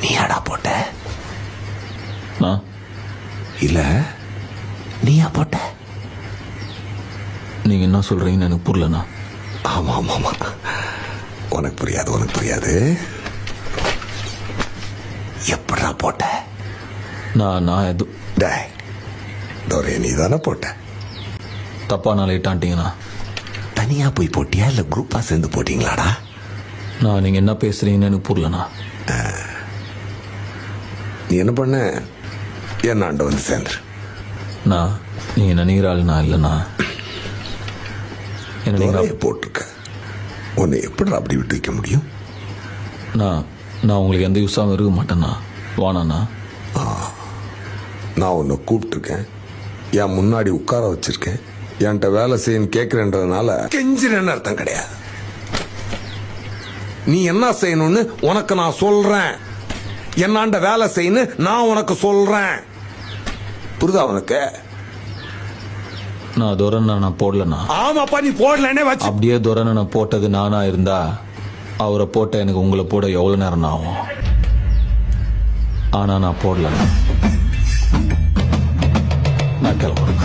நீயாடா போட்ட? நான் இல்ல நீயா போட்ட? நீங்க என்ன சொல்றீங்கன்னு எனக்கு புரியலண்ணா. ஆமா ஆமா ஆமா, உனக்கு புரியாது. எப்படா போட்ட? நான் எது டேய் தோரே, நீ தானே போட்ட? தப்பா லேட்டான்ட்டீங்கண்ணா. தனியா போய் போட்டியா இல்ல குரூப்பா சேர்ந்து போட்டீங்களாடா? நீங்க என்ன பேசுறீங்கன்னு எனக்கு புரியலண்ணா. நீ என்ன பண்ண, என்னாண்ட வந்து சேர்ந்துரு. நீங்க நினைக்கிற ஆளுண்ணா இல்லைண்ணா. என்ன நீங்க போட்டிருக்க, உன்னை எப்படி அப்படி விட்டு வைக்க முடியும்? நான் உங்களுக்கு எந்த யூஸாகவும் இருக்க மாட்டேண்ணா. வானாண்ணா. நான் உன்னை கூப்பிட்டுருக்கேன், என் முன்னாடி உட்கார வச்சிருக்கேன், என்கிட்ட வேலை செய்யன்னு கேட்கிறேன்றதுனால கெஞ்சிரன்னு அர்த்தம் கிடையாது. நீ என்ன செய்யணும்னு உனக்கு நான் சொல்றேன், என்னாண்ட வேலை செய்யணும் நான் உனக்கு சொல்றேன். புரியுதா உனக்கு? நான் போடலண்ணா. ஆமாப்பா, நீ போடலன்னே வச்சு. அப்படியே துரனை நான் போட்டது நானா இருந்தா அவரை போட்ட எனக்கு உங்களை போட எவ்வளவு நேரம் ஆகும். ஆனா நான் போடலண்ணா. நான் கிளம்புறேன்.